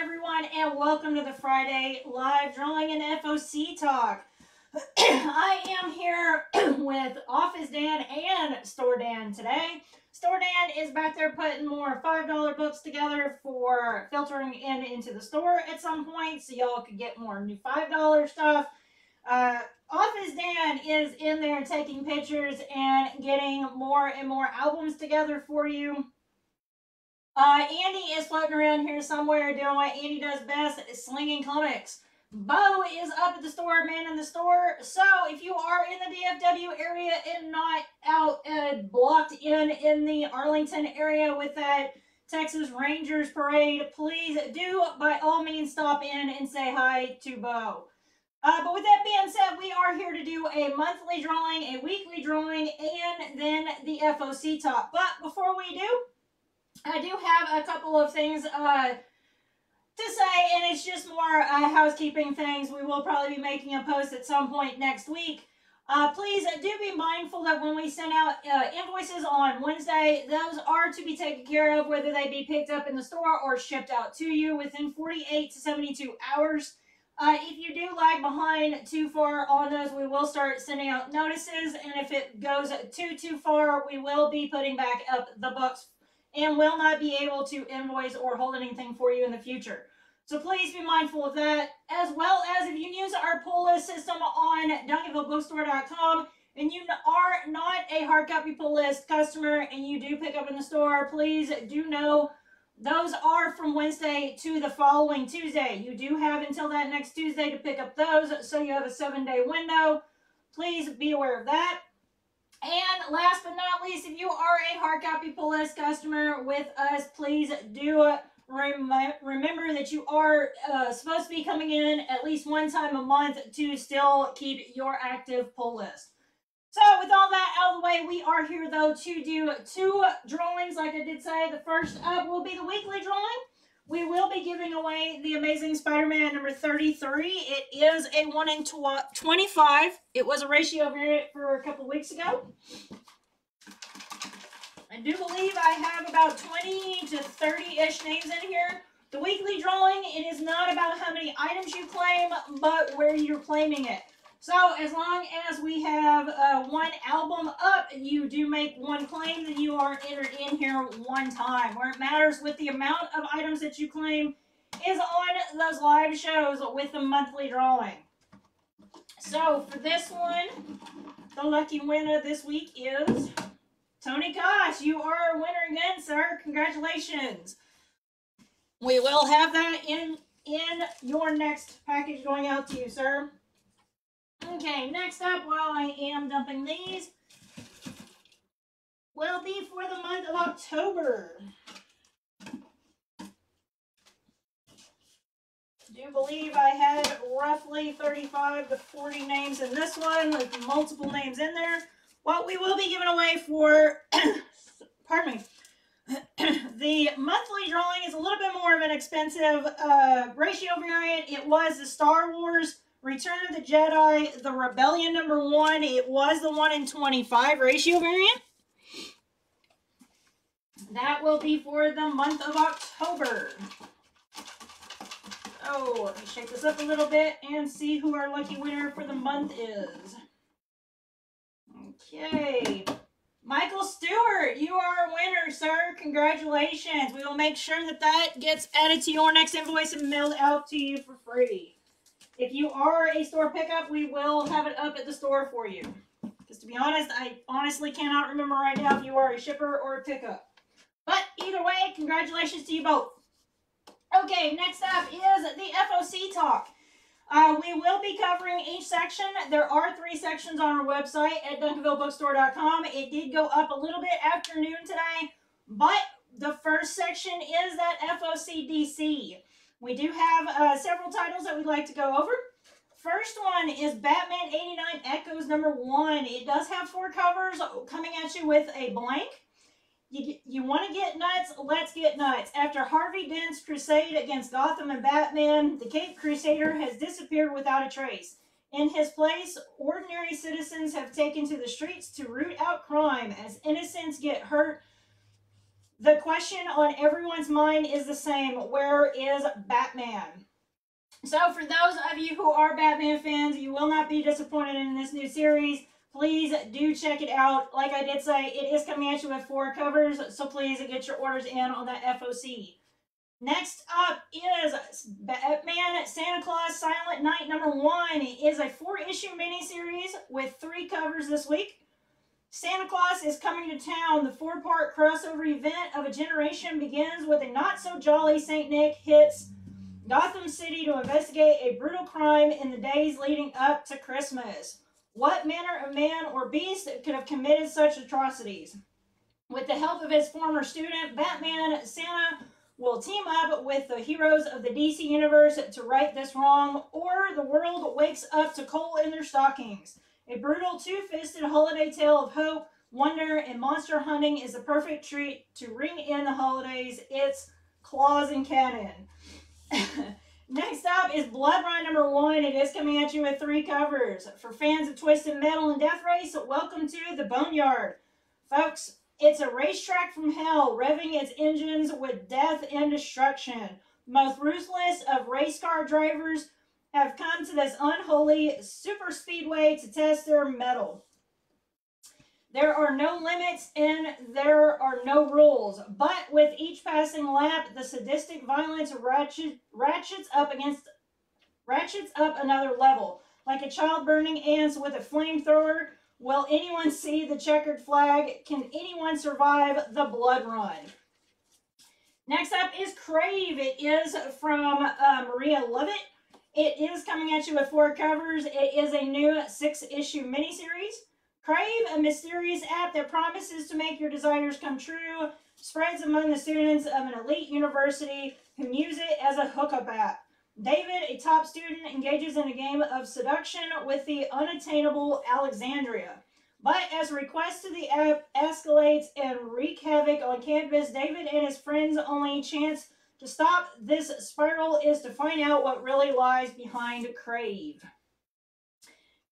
everyone, and welcome to the Friday live drawing and FOC talk. I am here with Office Dan and Store Dan today. Store Dan is back there putting more $5 books together for filtering into the store at some point, so y'all could get more new $5 stuff. Office Dan is in there taking pictures and getting more and more albums together for you. Andy is floating around here somewhere doing what Andy does best, slinging comics. Bo is up at the store, manning the store. So if you are in the DFW area and not out blocked in the Arlington area with that Texas Rangers parade, please do by all means stop in and say hi to Bo. But with that being said, we are here to do a monthly drawing, a weekly drawing, and then the FOC talk. But before we do, I do have a couple of things to say, and it's just more housekeeping things. We will probably be making a post at some point next week. Please do be mindful that when we send out invoices on Wednesday, those are to be taken care of, whether they be picked up in the store or shipped out to you within 48 to 72 hours. If you do lag behind too far on those, we will start sending out notices, and if it goes too far, we will be putting back up the books and will not be able to invoice or hold anything for you in the future. So please be mindful of that, as well as if you use our pull list system on Duncanvillebookstore.com and you are not a hard copy pull list customer and you do pick up in the store, please do know those are from Wednesday to the following Tuesday. You do have until that next Tuesday to pick up those, so you have a 7-day window. Please be aware of that. And last but not least, if you are a hard copy pull list customer with us, please do remember that you are supposed to be coming in at least one time a month to still keep your active pull list. So with all that out of the way, we are here though to do 2 drawings, like I did say. The first up will be the weekly drawing. We will be giving away the Amazing Spider-Man number 33. It is a 1 in 25. It was a ratio variant for a couple weeks ago. I do believe I have about 20 to 30-ish names in here. The weekly drawing, it is not about how many items you claim, but where you're claiming it. So as long as we have 1 album up, you do make 1 claim, then you are entered in here 1 time. Where it matters with the amount of items that you claim is on those live shows with the monthly drawing. So for this one, the lucky winner this week is Tony Kosh. You are a winner again, sir. Congratulations. We will have that in your next package going out to you, sir. Okay, next up, while I am dumping these, will be for the month of October. I do believe I had roughly 35 to 40 names in this one, with multiple names in there. What we will be giving away for, pardon me, the monthly drawing is a little bit more of an expensive ratio variant. It was the Star Wars Return of the Jedi, the Rebellion number 1. It was the 1 in 25 ratio variant. That will be for the month of October. Oh, let me shake this up a little bit and see who our lucky winner for the month is. Okay. Michael Stewart, you are a winner, sir. Congratulations. We will make sure that that gets added to your next invoice and mailed out to you for free. If you are a store pickup, we will have it up at the store for you. Because to be honest, I honestly cannot remember right now if you are a shipper or a pickup. But either way, congratulations to you both. Okay, next up is the FOC talk. We will be covering each section. There are 3 sections on our website at Duncanvillebookstore.com. It did go up a little bit afternoon today, but the first section is that FOC DC. We do have several titles that we'd like to go over. First one is Batman 89 Echoes number 1. It does have 4 covers coming at you with a blank. You want to get nuts? Let's get nuts. After Harvey Dent's crusade against Gotham and Batman, the Caped Crusader has disappeared without a trace. In his place, ordinary citizens have taken to the streets to root out crime. As innocents get hurt, The question on everyone's mind is the same. Where is Batman? So for those of you who are Batman fans, you will not be disappointed in this new series. Please do check it out. Like I did say, it is coming at you with 4 covers, so please get your orders in on that FOC. Next up is Batman Santa Claus Silent Night #1. It is a 4-issue miniseries with 3 covers this week. Santa Claus is coming to town. The 4-part crossover event of a generation begins with a not-so-jolly St. Nick hits Gotham City to investigate a brutal crime in the days leading up to Christmas. What manner of man or beast could have committed such atrocities? With the help of his former student, Batman Santa will team up with the heroes of the DC Universe to right this wrong, or the world wakes up to coal in their stockings. A brutal, two-fisted holiday tale of hope, wonder, and monster hunting is the perfect treat to ring in the holidays. It's Claus and Cannon. Next up is Blood Run #1. It is coming at you with 3 covers. For fans of Twisted Metal and Death Race, welcome to the Boneyard. Folks, it's a racetrack from hell, revving its engines with death and destruction. The most ruthless of race car drivers have come to this unholy super speedway to test their mettle. There are no limits and there are no rules, but with each passing lap, the sadistic violence ratchets up another level. Like a child burning ants with a flamethrower, will anyone see the checkered flag? Can anyone survive the blood run? Next up is Crave. It is from Maria Lovett. It is coming at you with 4 covers. It is a new 6-issue miniseries. Crave, a mysterious app that promises to make your desires come true, spreads among the students of an elite university who use it as a hookup app. David, a top student, engages in a game of seduction with the unattainable Alexandria. But as requests to the app escalates and wreak havoc on campus, David and his friends' only chance to stop this spiral is to find out what really lies behind Crave.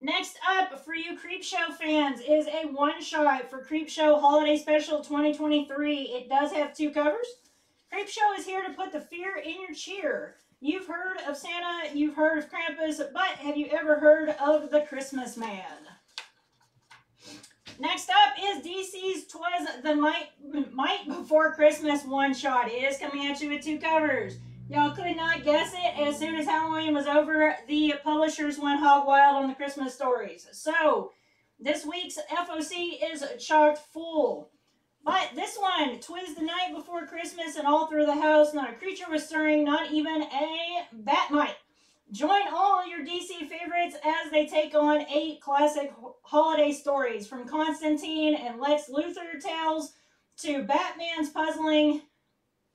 Next up, for you Creepshow fans, is a one-shot for Creepshow Holiday Special 2023. It does have 2 covers. Creepshow is here to put the fear in your cheer. You've heard of Santa, you've heard of Krampus, but have you ever heard of the Christmas Man? Next up is DC's Twas the Might Before Christmas one-shot. It is coming at you with 2 covers. Y'all could not guess it. As soon as Halloween was over, the publishers went hog wild on the Christmas stories. So, this week's FOC is chocked full. But this one, 'twas the night before Christmas and all through the house, not a creature was stirring, not even a bat mite. Join all your DC favorites as they take on 8 classic holiday stories, from Constantine and Lex Luthor tales to Batman's puzzling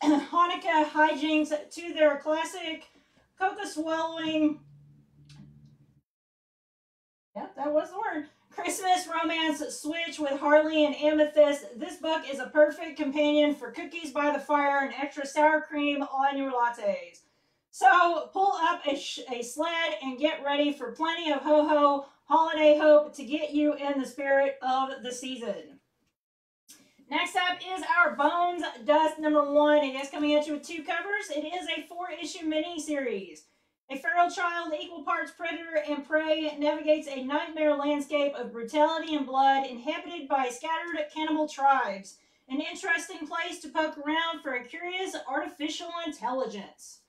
Hanukkah hijinks to their classic coca-swallowing, yep, that was the word, Christmas romance switch with Harley and Amethyst. This book is a perfect companion for cookies by the fire and extra sour cream on your lattes. So pull up a sled and get ready for plenty of ho-ho holiday hope to get you in the spirit of the season. Next up is our Bones Dust #1. It is coming at you with 2 covers. It is a 4-issue mini-series. A feral child, equal parts predator and prey, navigates a nightmare landscape of brutality and blood inhabited by scattered cannibal tribes. An interesting place to poke around for a curious artificial intelligence.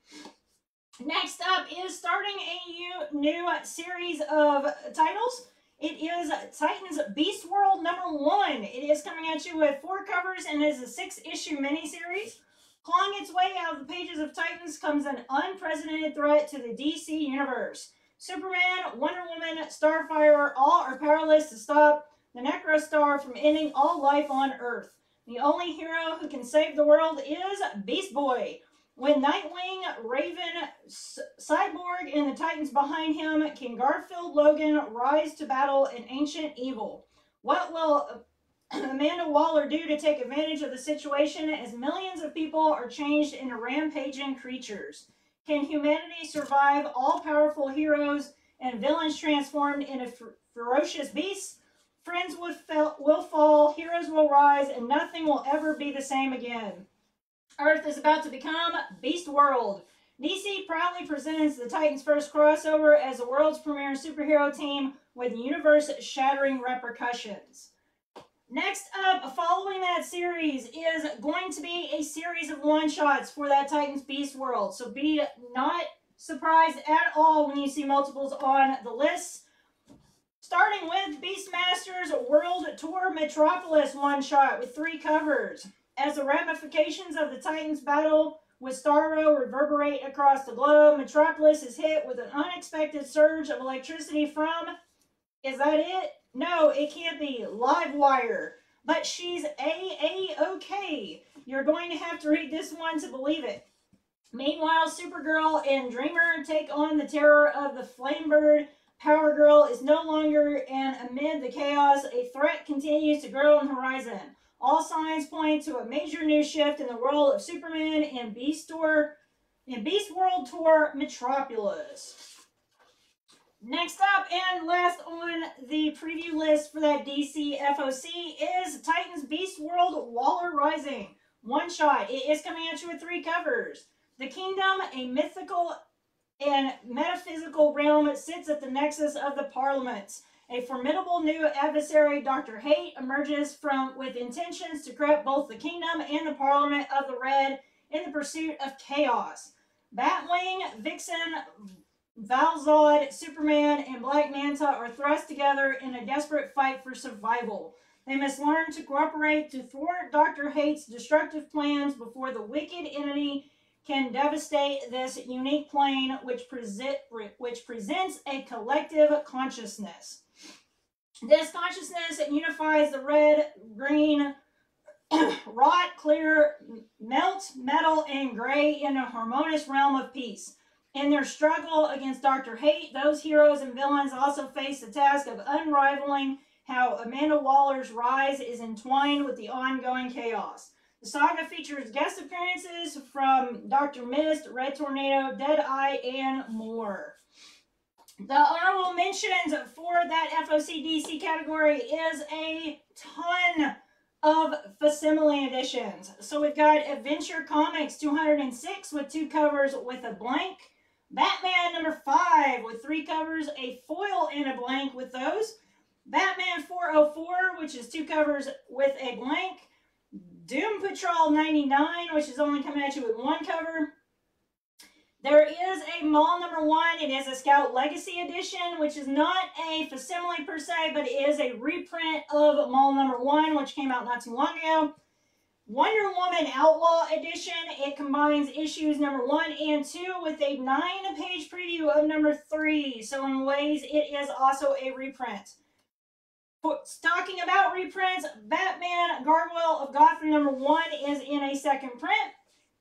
Next up is starting a new series of titles. It is Titans Beast World #1. It is coming at you with 4 covers and is a 6-issue miniseries. Clawing its way out of the pages of Titans comes an unprecedented threat to the DC Universe. Superman, Wonder Woman, Starfire, all are powerless to stop the Necrostar from ending all life on Earth. The only hero who can save the world is Beast Boy. When Nightwing, Raven, Cyborg, and the Titans behind him, can Garfield Logan rise to battle an ancient evil? What will Amanda Waller do to take advantage of the situation as millions of people are changed into rampaging creatures? Can humanity survive all-powerful heroes and villains transformed into ferocious beasts? Friends will fall, heroes will rise, and nothing will ever be the same again. Earth is about to become Beast World. DC proudly presents the Titans' first crossover as the world's premier superhero team with universe-shattering repercussions. Next up, following that series, is going to be a series of one-shots for that Titans Beast World. So be not surprised at all when you see multiples on the list. Starting with Beastmaster's World Tour Metropolis one-shot with 3 covers. As the ramifications of the Titans' battle with Starro reverberate across the globe, Metropolis is hit with an unexpected surge of electricity from, is that it? No, it can't be, Livewire. But she's A-OK. You're going to have to read this one to believe it. Meanwhile, Supergirl and Dreamer take on the terror of the Flamebird. Power Girl is no longer, and amid the chaos, a threat continues to grow on the horizon. All signs point to a major new shift in the world of Superman and Beast World Tour Metropolis. Next up and last on the preview list for that DC FOC is Titans Beast World Waller Rising. One shot. It is coming at you with 3 covers. The Kingdom, a mythical and metaphysical realm, sits at the nexus of the Parliaments. A formidable new adversary, Dr. Hate, emerges with intentions to corrupt both the Kingdom and the Parliament of the Red in the pursuit of chaos. Batwing, Vixen, Valzad, Superman, and Black Manta are thrust together in a desperate fight for survival. They must learn to cooperate to thwart Dr. Hate's destructive plans before the wicked entity can devastate this unique plane which presents a collective consciousness. This consciousness unifies the red, green, rot, clear, melt, metal, and gray in a harmonious realm of peace. In their struggle against Dr. Hate, those heroes and villains also face the task of unraveling how Amanda Waller's rise is entwined with the ongoing chaos. The saga features guest appearances from Dr. Mist, Red Tornado, Deadeye, and more. The honorable mentions for that FOC DC category is a ton of facsimile editions. So we've got Adventure Comics 206 with 2 covers with a blank. Batman number 5 with 3 covers, a foil and a blank with those. Batman 404, which is 2 covers with a blank. Doom Patrol 99, which is only coming at you with 1 cover. There is a Mall number 1. It is a Scout Legacy edition, which is not a facsimile per se, but it is a reprint of Mall number 1, which came out not too long ago. Wonder Woman Outlaw edition. It combines issues number 1 and 2 with a 9-page preview of number 3. So in ways, it is also a reprint. Talking about reprints, Batman Gargoyle of Gotham number 1 is in a 2nd print.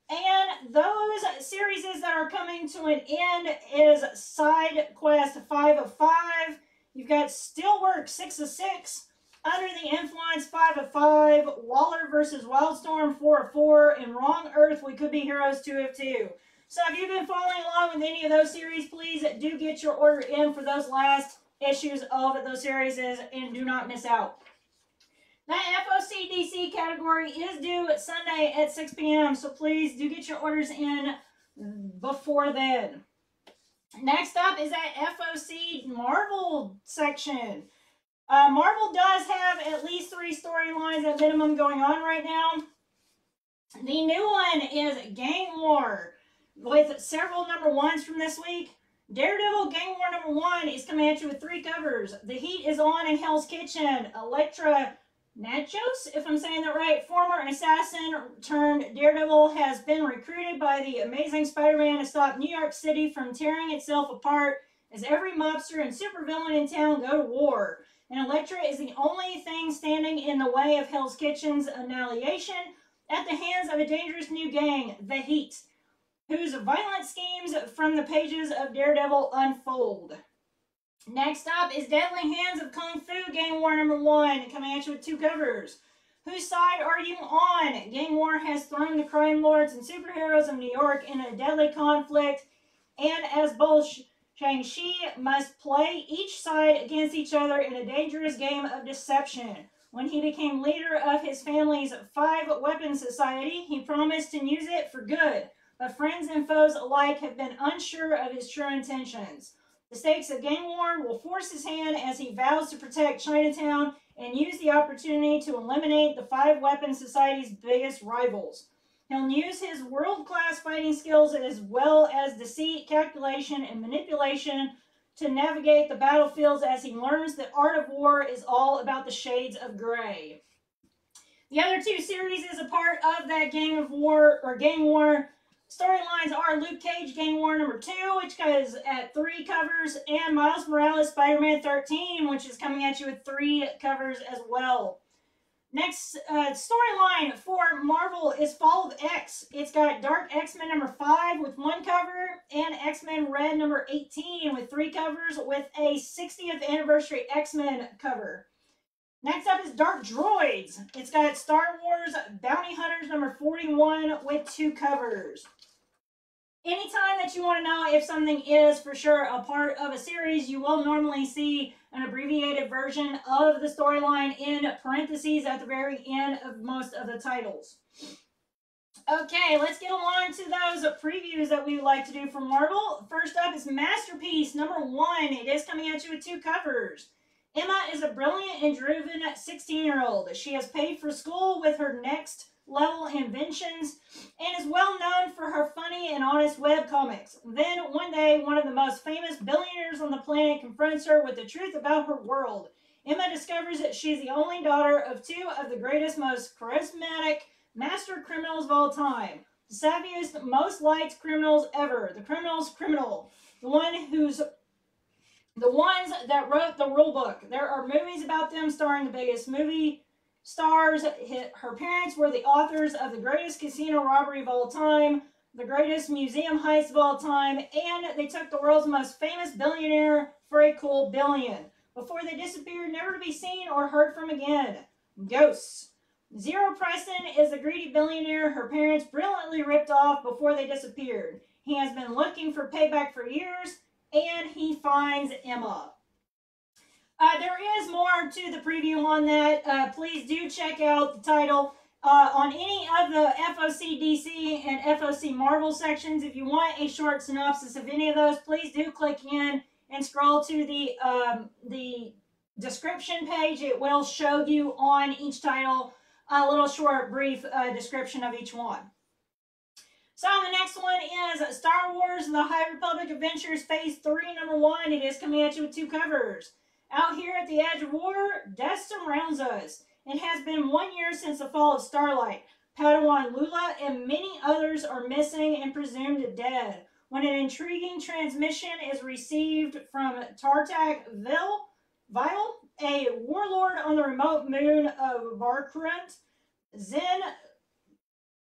And those series that are coming to an end is Side Quest 5 of 5. You've got Steelwork 6 of 6. Under the Influence 5 of 5. Waller versus Wildstorm 4 of 4. And Wrong Earth We Could Be Heroes 2 of 2. So if you've been following along with any of those series, please do get your order in for those last issues of those series and do not miss out. That FOC DC category is due Sunday at 6 p.m. So please do get your orders in before then. Next up is that FOC Marvel section. Marvel does have at least 3 storylines at minimum going on right now. The new one is Gang War with several number 1s from this week. Daredevil Gang War number 1 is coming at you with 3 covers. The heat is on in Hell's Kitchen. Elektra Nachos, if I'm saying that right, former assassin turned Daredevil, has been recruited by the Amazing Spider-Man to stop New York City from tearing itself apart as every mobster and supervillain in town go to war. And Elektra is the only thing standing in the way of Hell's Kitchen's annihilation at the hands of a dangerous new gang, the Heat, whose violent schemes from the pages of Daredevil unfold. Next up is Deadly Hands of Kung Fu Gang War number 1, coming at you with 2 covers. Whose side are you on? Gang War has thrown the crime lords and superheroes of New York in a deadly conflict, and as both Shang-Chi must play each side against each other in a dangerous game of deception. When he became leader of his family's 5-weapon society, he promised to use it for good, but friends and foes alike have been unsure of his true intentions. The stakes of gang war will force his hand as he vows to protect Chinatown and use the opportunity to eliminate the 5-weapon society's biggest rivals. He'll use his world-class fighting skills as well as deceit, calculation, and manipulation to navigate the battlefields as he learns the art of war is all about the shades of gray. The other 2 series is a part of that Gang of War or Gang War. Storylines are Luke Cage Gang War number 2, which goes at 3 covers, and Miles Morales Spider-Man 13, which is coming at you with 3 covers as well. Next storyline for Marvel is Fall of X. It's got Dark X-Men number 5 with 1 cover, and X-Men Red number 18 with 3 covers, with a 60th anniversary X-Men cover. Next up is Dark Droids. It's got Star Wars Bounty Hunters number 41 with 2 covers. Anytime that you want to know if something is for sure a part of a series, you will normally see an abbreviated version of the storyline in parentheses at the very end of most of the titles. Okay, let's get along to those previews that we would like to do for Marvel. First up is Masterpiece number 1. It is coming at you with 2 covers. Emma is a brilliant and driven 16-year-old. She has paid for school with her next level inventions and is well known for her funny and honest webcomics. Then one day, one of the most famous billionaires on the planet confronts her with the truth about her world. Emma discovers that she's the only daughter of 2 of the greatest, most charismatic master criminals of all time. The savviest, most liked criminals ever. The criminal's criminal. The ones that wrote the rule book. There are movies about them starring the biggest movie stars. Her parents were the authors of the greatest casino robbery of all time, the greatest museum heist of all time, and they took the world's most famous billionaire for a cool billion before they disappeared, never to be seen or heard from again. Ghosts. Zero Preston is the greedy billionaire her parents brilliantly ripped off before they disappeared. He has been looking for payback for years, and he finds Emma. There is more to the preview on that. Please do check out the title on any of the FOC DC and FOC Marvel sections. If you want a short synopsis of any of those, please do click in and scroll to the description page. It will show you on each title a little short, brief description of each one. So the next one is Star Wars The High Republic Adventures Phase 3 number 1. It is coming at you with 2 covers. Out here at the edge of war, death surrounds us. It has been 1 year since the fall of Starlight. Padawan Lula and many others are missing and presumed dead. When an intriguing transmission is received from Tartakville, a warlord on the remote moon of Barkrant, Zen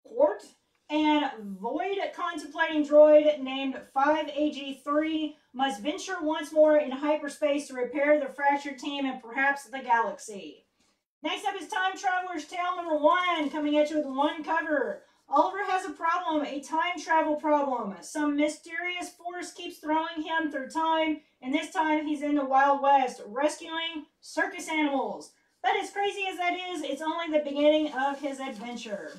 Quart, and void contemplating droid named 5AG3 must venture once more in hyperspace to repair the fractured team and perhaps the galaxy. Next up is Time Traveler's Tale number 1, coming at you with 1 cover. Oliver has a problem, a time travel problem. Some mysterious force keeps throwing him through time, and this time he's in the Wild West, rescuing circus animals. But as crazy as that is, it's only the beginning of his adventure.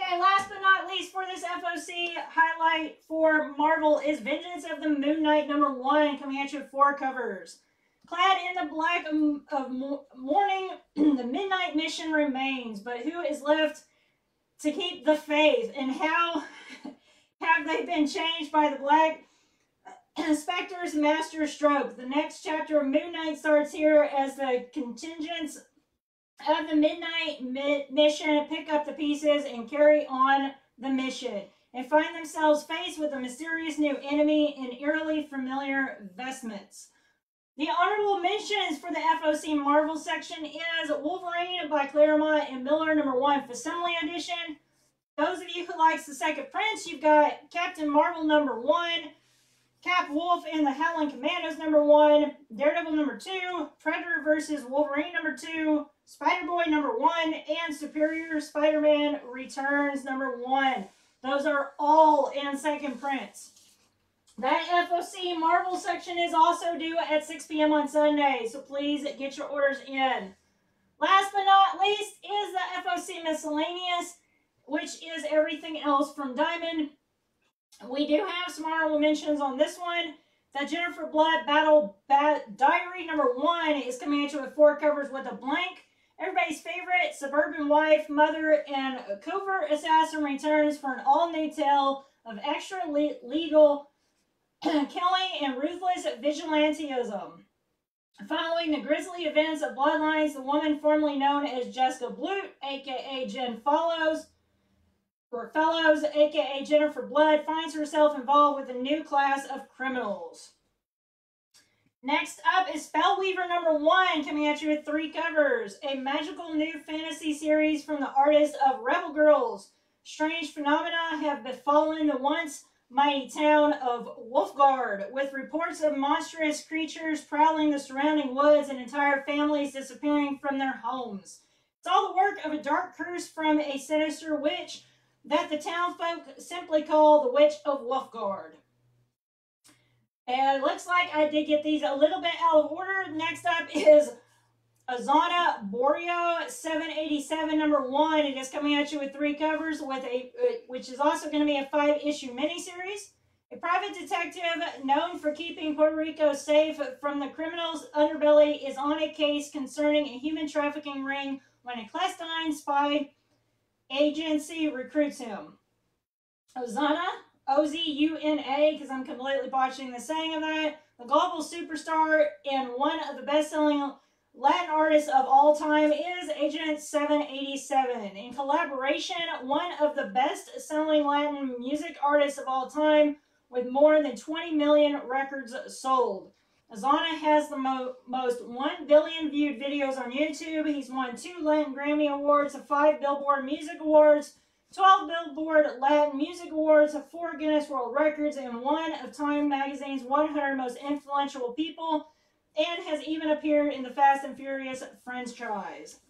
Okay, last but not least for this FOC highlight for Marvel is Vengeance of the Moon Knight number 1, coming at you with 4 covers. Clad in the black of mourning, the Midnight Mission remains, but who is left to keep the faith, and how have they been changed by the Black Spectre's master stroke? The next chapter of Moon Knight starts here as the contingents of the Midnight Mission pick up the pieces and carry on the mission, and find themselves faced with a mysterious new enemy in eerily familiar vestments. The honorable mentions for the FOC Marvel section is Wolverine by Claremont and Miller number 1 Facsimile edition. Those of you who likes the second prints, you've got Captain Marvel number 1, Cap Wolf and the Howling Commandos number 1, Daredevil number 2, Predator vs. Wolverine number 2, Spider-Boy number 1, and Superior Spider-Man Returns number 1. Those are all in second prints. That FOC Marvel section is also due at 6 p.m. on Sunday, so please get your orders in. Last but not least is the FOC Miscellaneous, which is everything else from Diamond. We do have some honorable mentions on this one. The Jennifer Blood Battle Diary #1 is coming at you with 4 covers with a blank. Everybody's favorite, Suburban Wife, Mother, and Covert Assassin returns for an all-new tale of extra-legal killing and ruthless vigilantism. Following the grisly events of Bloodlines, the woman formerly known as Jessica Blute, aka Jen Fellows, aka Jennifer Blood, finds herself involved with a new class of criminals. Next up is Spellweaver #1, coming at you with 3 covers. A magical new fantasy series from the artist of Rebel Girls. Strange phenomena have befallen the once mighty town of Wolfgard, with reports of monstrous creatures prowling the surrounding woods and entire families disappearing from their homes. It's all the work of a dark curse from a sinister witch that the townfolk simply call the Witch of Wolfgard. And it looks like I did get these a little bit out of order. Next up is Azana Borio 787 #1. It is coming at you with 3 covers, with which is also going to be a 5-issue miniseries. A private detective known for keeping Puerto Rico safe from the criminals' underbelly is on a case concerning a human trafficking ring when a clandestine spy agency recruits him. Ozuna, O-Z-U-N-A, because I'm completely botching the saying of that, the global superstar and one of the best-selling Latin artists of all time, is Agent 787. In collaboration, one of the best-selling Latin music artists of all time, with more than 20 million records sold. Azana has the most 1 billion viewed videos on YouTube. He's won 2 Latin Grammy Awards, 5 Billboard Music Awards, 12 Billboard Latin Music Awards, 4 Guinness World Records, and 1 of Time Magazine's 100 Most Influential People, and has even appeared in the Fast and Furious franchise.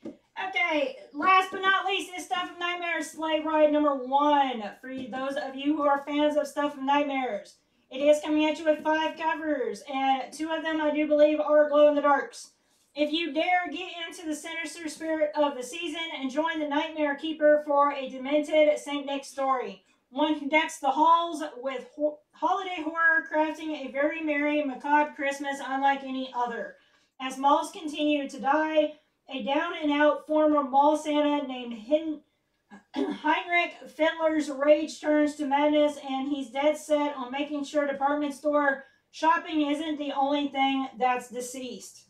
Okay, last but not least is Stuff of Nightmares Sleigh Ride #1. For those of you who are fans of Stuff of Nightmares, it is coming at you with 5 covers, and 2 of them I do believe are glow-in-the-darks. If you dare get into the sinister spirit of the season and join the Nightmare Keeper for a demented St. Nick story, one who decks the halls with holiday horror, crafting a very merry, macabre Christmas unlike any other. As malls continue to die, a down-and-out former mall Santa named Heinrich Fiddler's rage turns to madness, and he's dead set on making sure department store shopping isn't the only thing that's deceased.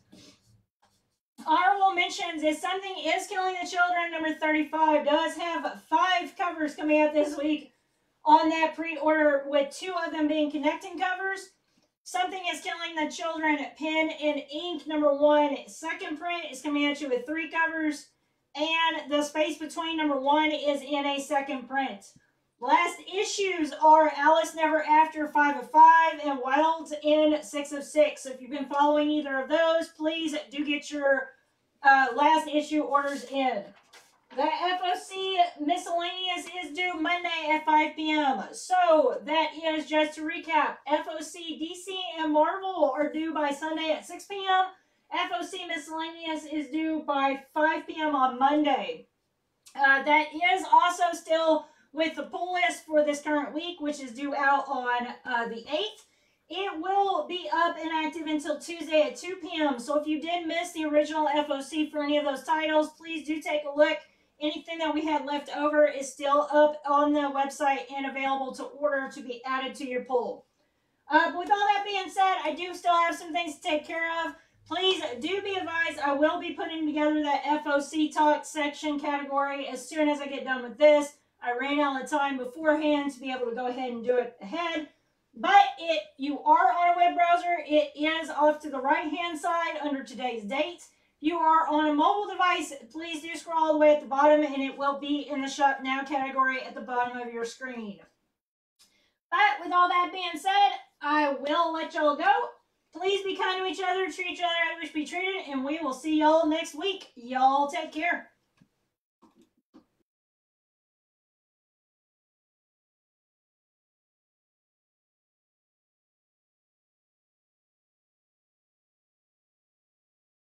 Honorable mentions is Something Is Killing the Children #35 does have 5 covers coming out this week on that pre-order, with 2 of them being connecting covers. Something Is Killing the Children Pen and Ink #1 second print is coming at you with 3 covers, and the space between #1 is in a second print. Last issues are Alice Never After 5 of 5 and Wilds in 6 of 6. So if you've been following either of those, please do get your last issue orders in. The FOC Miscellaneous is due Monday at 5 p.m. So that is, just to recap, FOC, DC, and Marvel are due by Sunday at 6 p.m. FOC Miscellaneous is due by 5 p.m. on Monday. That is also still with the pull list for this current week, which is due out on the 8th. It will be up and active until Tuesday at 2 p.m. So if you did miss the original FOC for any of those titles, please do take a look. Anything that we had left over is still up on the website and available to order to be added to your pull. But with all that being said, I do still have some things to take care of. Please do be advised, I will be putting together that FOC Talk section category as soon as I get done with this. I ran out of time beforehand to be able to go ahead and do it ahead. But if you are on a web browser, it is off to the right-hand side under today's date. If you are on a mobile device, please do scroll all the way at the bottom, and it will be in the Shop Now category at the bottom of your screen. But with all that being said, I will let y'all go. Please be kind to each other, treat each other as you wish to be treated, and we will see y'all next week. Y'all take care.